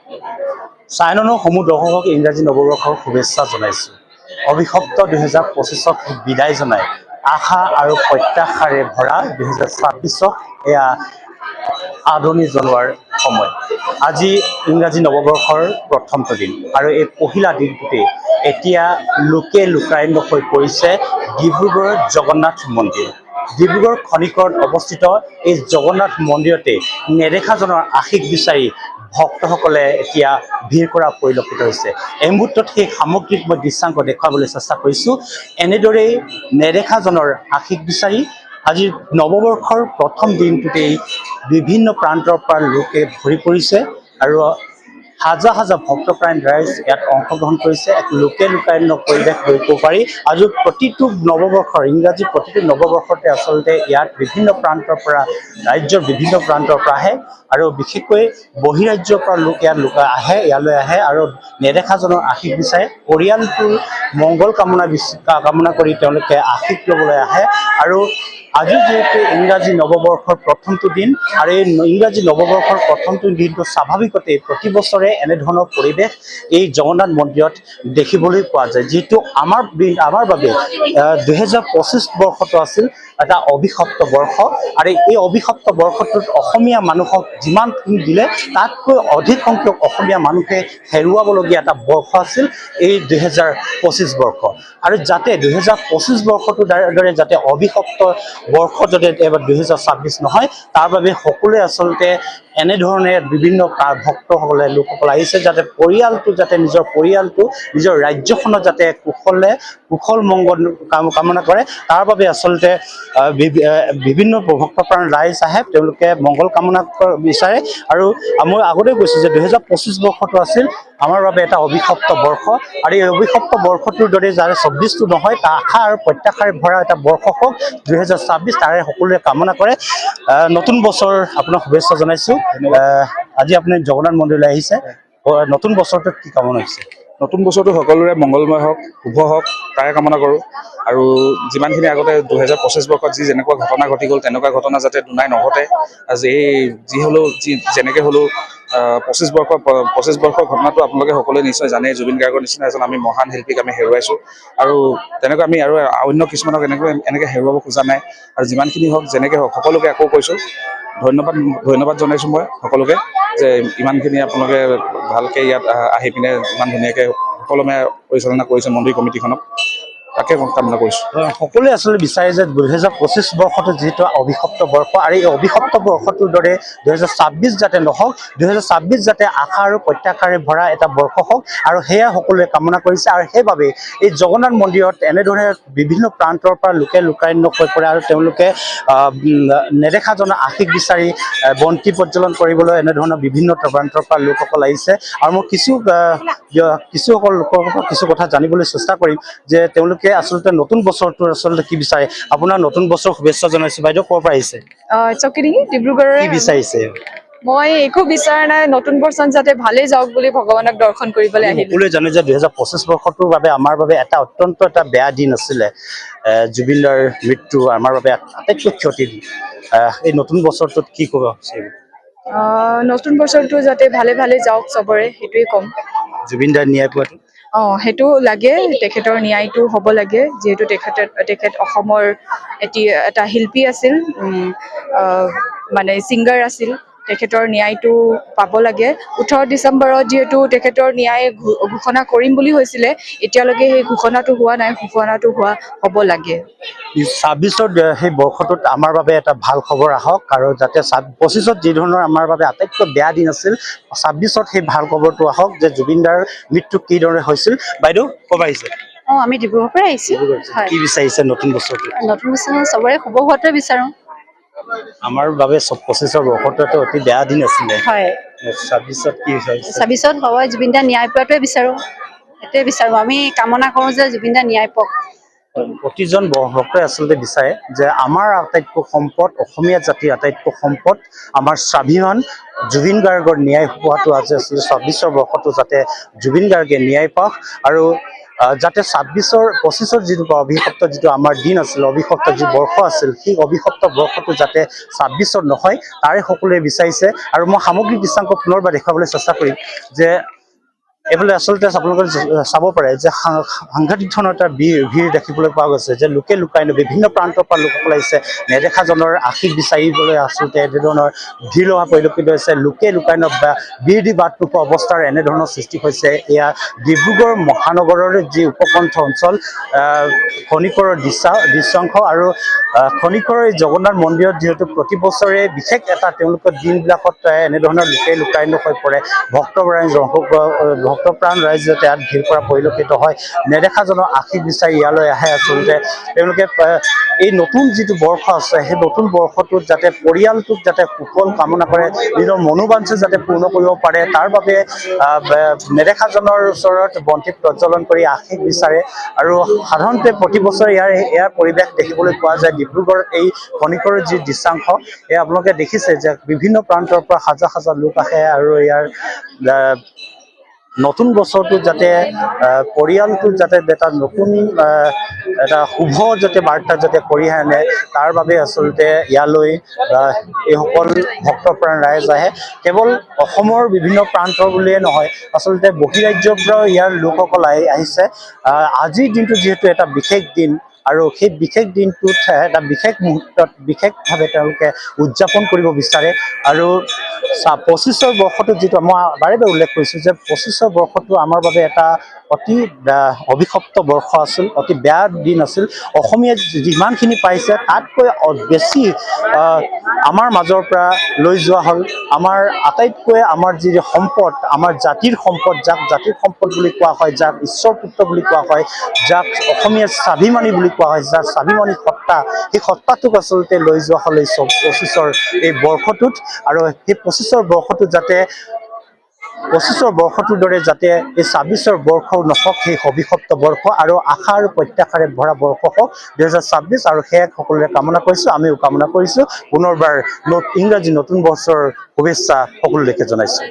চাইননৰ সমূহ দৰ্শকক ইংৰাজী নৱবৰ্ষৰ শুভেচ্ছা জনাইছোঁ। অভিশপ্ত 2025ক বিদায় জনাই আশা আৰু প্ৰত্যাশাৰে ভৰা 2026ক এয়া আদৰণি জনোৱাৰ সময়। আজি ইংৰাজী নৱবৰ্ষৰ প্ৰথমটো দিন আৰু এই পহিলা দিনটোতে এতিয়া লোকে লোকাৰণ্য হৈ পৰিছে ডিব্ৰুগড়ৰ জগন্নাথ মন্দিৰ। ডিব্ৰুগড় খনিকৰত অৱস্থিত এই জগন্নাথ মন্দিৰতে নেদেখাজনৰ আশীষ বিচাৰি ভক্তসকলে এতিয়া ভিৰ কৰা পৰিলক্ষিত হৈছে। এই মুহূৰ্তত সেই সামগ্ৰিক মই দৃশ্যাংক দেখুৱাবলৈ চেষ্টা কৰিছোঁ। এনেদৰেই নেদেখাজনৰ আশীষ বিচাৰি আজিৰ নৱবৰ্ষৰ প্ৰথম দিনটোতেই বিভিন্ন প্ৰান্তৰ পৰা লোকে ভৰি পৰিছে আৰু হাজাৰ হাজাৰ ভক্তপ্ৰাণ ৰাইজ ইয়াত অংশগ্ৰহণ কৰিছে। এক লোকে লোকাৰণ্য পৰিৱেশ ধৰিব পাৰি। আজি প্ৰতিটো নৱবৰ্ষৰ ইংৰাজী প্ৰতিটো নৱবৰ্ষতে আচলতে ইয়াত বিভিন্ন প্ৰান্তৰ পৰা ৰাজ্যৰ বিভিন্ন প্ৰান্তৰ পৰা আহে আৰু বিশেষকৈ বহিৰাজ্যৰ পৰা লোক ইয়ালৈ আহে আৰু নেদেখাজনৰ আশীষ বিচাৰে। পৰিয়ালটোৰ মংগল কামনা কৰি তেওঁলোকে আশীষ ল'বলৈ আহে আৰু আজি যিহেতু ইংৰাজী নৱবৰ্ষৰ প্ৰথমটো দিন আৰু এই ইংৰাজী নৱবৰ্ষৰ প্ৰথমটো দিনটো স্বাভাৱিকতে প্ৰতি বছৰে এনেধৰণৰ পৰিৱেশ এই জগন্নাথ মন্দিৰত দেখিবলৈ পোৱা যায়। যিটো আমাৰ বাবে 2025 বৰ্ষটো আছিল এটা অভিশপ্ত বৰ্ষ আৰু এই অভিশপ্ত বৰ্ষটোত অসমীয়া মানুহক যিমানখিনি দিলে তাতকৈ অধিক সংখ্যক অসমীয়া মানুহে হেৰুৱাবলগীয়া এটা বৰ্ষ আছিল এই 2025 বৰ্ষ। আৰু যাতে 2025 বৰ্ষটোৰ দৰে যাতে অভিশপ্ত বৰ্ষ যাতে এবাৰ 2026 নহয় তাৰ বাবে সকলোৱে আচলতে এনেধৰণে বিভিন্ন ভক্তসকলে লোকসকল আহিছে যাতে পৰিয়ালটো যাতে নিজৰ ৰাজ্যখনত যাতে কুশল মংগল কামনা কৰে তাৰ বাবে আচলতে বিভিন্ন ভক্তপ্ৰাণ ৰাইজ আহে। তেওঁলোকে মংগল কামনা বিচাৰে আৰু মই আগতে কৈছোঁ যে 2025 বৰ্ষটো আছিল আমাৰ বাবে এটা অভিশপ্ত বৰ্ষ আৰু এই অভিশপ্ত বৰ্ষটোৰ দৰে যাতে 26টো নহয় তাৰ আশা আৰু প্ৰত্যাশাৰে ভৰা এটা বৰ্ষ হওক 2026 তাৰে সকলোৱে কামনা কৰে। নতুন বছৰ আপোনাক শুভেচ্ছা জনাইছোঁ। আজি আপুনি জগন্নাথ মন্দিৰলৈ আহিছে, নতুন বছৰটোত কি কামনা হৈছে? নতুন বছৰটো সকলোৰে মংগলময় হওক, শুভ হওক তাৰে কামনা কৰোঁ। আৰু যিমানখিনি আগতে 2025 বৰ্ষত যেনেকুৱা ঘটনা ঘটি গ'ল তেনেকুৱা ঘটনা যাতে দুনাই নঘটে। আজি যেনেকৈ হ'লেও 25 বৰ্ষৰ ঘটনাটো আপোনালোকে সকলোৱে নিশ্চয় জানে। জুবিন গাৰ্গৰ নিচিনা এজন আমি মহান শিল্পীক আমি হেৰুৱাইছোঁ আৰু তেনেকৈ আমি আৰু অন্য কিছুমানক এনেকৈ হেৰুৱাব খোজা নাই। আৰু যিমানখিনি হওক যেনেকৈ হওক সকলোকে আকৌ কৈছোঁ ধন্যবাদ জনাইছোঁ মই সকলোকে যে ইমানখিনি আপোনালোকে ভালকৈ ইয়াত আহি পিনে ইমান ধুনীয়াকৈ সুকলমে পৰিচালনা কৰিছে মন্দিৰ কমিটিখনক, তাকে মই কামনা কৰিছোঁ। সকলোৱে আচলতে বিচাৰে যে 2025 বৰ্ষটো যিটো অভিশপ্ত বৰ্ষ আৰু এই অভিশপ্ত বৰ্ষটোৰ দৰে 2026 যাতে নহওক, 2026 যাতে আশা আৰু প্ৰত্যাশাৰে ভৰা এটা বৰ্ষ হওক আৰু সেয়া সকলোৱে কামনা কৰিছে। আৰু সেইবাবে এই জগন্নাথ মন্দিৰত এনেধৰণে বিভিন্ন প্ৰান্তৰ পৰা লোকে লোকাৰণ্য হৈ পৰে আৰু তেওঁলোকে নেদেখাজনৰ আশীষ বিচাৰি বন্তি প্ৰজ্বলন কৰিবলৈ এনেধৰণৰ বিভিন্ন প্ৰান্তৰ পৰা লোকসকল আহিছে। আৰু মই কিছুসকল লোকৰ পৰা কিছু কথা জানিবলৈ চেষ্টা কৰিম যে তেওঁলোকে আচলতে নতুন বছৰটো আচলতে কি বিচাৰে। আপোনাৰ নতুন বছৰ শুভেচ্ছা জনাইছোঁ। বাইদেউ ক'ৰ পৰা আহিছে? চকিৰি ডিব্ৰুগড়ৰ। কি বিচাৰিছে? মই একো বিচৰা নাই, নতুন বৰ্ষত যাতে ভালেই যাওক বুলি ভগৱানক দৰ্শন কৰিবলৈ আহিলোঁ। সকলোৱে জানে যে 2025 বৰ্ষটোৰ বাবে আমাৰ বাবে অত্যন্ত এটা বেয়া দিন আছিলে। জুবিনদাৰ মৃত্যু আমাৰ বাবে আটাইতকৈ ক্ষতি। এই নতুন বছৰটোত কি ক'ব? নতুন বছৰটো যাতে ভালে ভালে যাওক চবৰে, সেইটোৱে ক'ম। জুবিনদাৰ ন্যায় পোৱাটো সেইটো লাগে, তেখেতৰ ন্যায়টো হ'ব লাগে। যিহেতু তেখেত অসমৰ এটা শিল্পী আছিল, মানে ছিংগাৰ আছিল। তেখেতৰ ন্যায়টো পাব লাগে। 18 ডিচেম্বৰত যিহেতু তেখেতৰ ন্যায় ঘোষণা কৰিম বুলি হৈছিলে, এতিয়ালৈকে সেই ঘোষণাটো হোৱা নাই। ঘোষণাটো হ'ব লাগে। 26ত সেই বৰ্ষটোত আমাৰ বাবে এটা ভাল খবৰ আহক আৰু যাতে 25ত যি ধৰণৰ আমাৰ বাবে আটাইতকৈ বেয়া দিন আছিল 26ত সেই ভাল খবৰটো আহক যে জুবিনদাৰ মৃত্যু কিদৰে হৈছিল। বাইদেউ ক'ব আহিছে? আমি ডিব্ৰুগড়ৰ পৰা আহিছোঁ। কি বিচাৰিছে নতুন বছৰটো? নতুন বছৰ চবৰে শুভ হোৱাটোৱে বিচাৰোঁ। আমাৰ বাবে 25ৰ বৰ্ষটো অতি বেয়া দিন আছিলে। হয়, 26ত কি বিচাৰিছে? 26ত হয় জুবিনদাৰ ন্যায় পোৱাটোৱে বিচাৰোঁ। সেইটোৱে বিচাৰোঁ। আমি কামনা কৰোঁ যে জুবিনদাৰ ন্যায় পাওক। প্ৰতিজন ভক্তই আচলতে বিচাৰে যে আমাৰ আটাইতকৈ সম্পদ, অসমীয়া জাতিৰ আটাইতকৈ সম্পদ, আমাৰ স্বাভিমান জুবিন গাৰ্গৰ ন্যায় পোৱাটো আজি আচলতে 26ৰ বৰ্ষটো যাতে জুবিন গাৰ্গে ন্যায় পাওক আৰু যাতে 25ৰ যিটো অভিশপ্ত যিটো আমাৰ দিন আছিল, অভিশপ্ত যি বৰ্ষ আছিল, সেই অভিশপ্ত বৰ্ষটো যাতে 26ত নহয় তাৰে সকলোৱে বিচাৰিছে। আৰু মই সামগ্ৰিক দৃশ্যাংক পুনৰবাৰ দেখুৱাবলৈ চেষ্টা কৰিম যে এইফালে আচলতে আপোনালোকে চাব পাৰে যে সাংঘাতিক ধৰণৰ এটা ভিৰ দেখিবলৈ পোৱা গৈছে, যে লোকে লুকাই বিভিন্ন প্ৰান্তৰ পৰা লোকসকল আহিছে নেদেখাজনৰ আশীষ বিচাৰিবলৈ আচলতে এনেধৰণৰ ভিৰ লোৱা পৰিলক্ষিত হৈছে। লোকে লুকাই বীৰ দি বাট নোপোৱা অৱস্থাৰ এনেধৰণৰ সৃষ্টি হৈছে। এয়া ডিব্ৰুগড় মহানগৰৰ যি উপকণ্ঠ অঞ্চল, খনিকৰৰ দৃশ্যাংশ আৰু খনিকৰৰ এই জগন্নাথ মন্দিৰত যিহেতু প্ৰতি বছৰে বিশেষ এটা তেওঁলোকৰ দিনবিলাকত এনেধৰণৰ লোকে লুকাই হৈ পৰে, ভক্তপ্ৰাণ ৰাইজ যাতে ইয়াত ভিৰ কৰা পৰিলক্ষিত হয়। নেদেখাজনৰ আশীষ বিচাৰি ইয়ালৈ আহে। আচলতে তেওঁলোকে এই নতুন যিটো বৰ্ষ আছে সেই নতুন বৰ্ষটোত যাতে পৰিয়ালটোক যাতে কুশল কামনা কৰে, নিজৰ মনোবাঞ্ছা যাতে পূৰ্ণ কৰিব পাৰে, তাৰ বাবে নেদেখাজনৰ ওচৰত বন্তি প্ৰজ্বলন কৰি আশীষ বিচাৰে। আৰু সাধাৰণতে প্ৰতি বছৰে ইয়াৰ পৰিৱেশ দেখিবলৈ পোৱা যায়। ডিব্ৰুগড় এই খনিকৰৰ যি দৃশ্যাংশ, এয়া আপোনালোকে দেখিছে যে বিভিন্ন প্ৰান্তৰ পৰা হাজাৰ হাজাৰ লোক আহে আৰু ইয়াৰ নতুন বছৰটোত যাতে পৰিয়ালটোত যাতে এটা নতুন এটা শুভ যাতে বাৰ্তা যাতে কঢ়িয়াই আনে, তাৰ বাবে আচলতে ইয়ালৈ এইসকল ভক্তপ্ৰাণ ৰাইজ আহে। কেৱল অসমৰ বিভিন্ন প্ৰান্তৰ বুলিয়ে নহয়, আচলতে বহিৰাজ্যৰ পৰাও ইয়াৰ লোকসকল আহিছে। আজিৰ দিনটো যিহেতু এটা বিশেষ দিন আৰু সেই বিশেষ দিনটোত এটা বিশেষ মুহূৰ্তত বিশেষভাৱে তেওঁলোকে উদযাপন কৰিব বিচাৰে। আৰু 25ৰ বৰ্ষটো যিটো মই বাৰে বাৰে উল্লেখ কৰিছোঁ যে 25ৰ বৰ্ষটো আমাৰ বাবে এটা অতি অভিশপ্ত বৰ্ষ আছিল, অতি বেয়া দিন আছিল। অসমীয়া যিমানখিনি পাইছে তাতকৈ বেছি আমাৰ মাজৰ পৰা লৈ যোৱা হ'ল। আমাৰ আটাইতকৈ আমাৰ যি সম্পদ, আমাৰ জাতিৰ সম্পদ, যাক জাতিৰ সম্পদ বুলি কোৱা হয়, যাক ঈশ্বৰ পুত্ৰ বুলি কোৱা হয়, যাক অসমীয়া স্বাভিমানী বুলি কোৱা হয়, যাৰ স্বাভিমানী সত্তা, সেই সত্তাটোক আচলতে লৈ যোৱা হ'ল এই 25ৰ এই বৰ্ষটোত। আৰু সেই 25ৰ বৰ্ষটোত যাতে 25ৰ বৰ্ষটোৰ দৰে যাতে এই 26ৰ বৰ্ষও নহওক, সেই অভিশপ্ত বৰ্ষ আৰু আশা আৰু প্ৰত্যাশাৰে ভৰা বৰ্ষ হওক 2026। আৰু সেয়া সকলোৰে কামনা কৰিছোঁ, আমিও কামনা কৰিছোঁ। পুনৰবাৰ ইংৰাজী নতুন বৰ্ষৰ শুভেচ্ছা সকলোলৈকে জনাইছোঁ।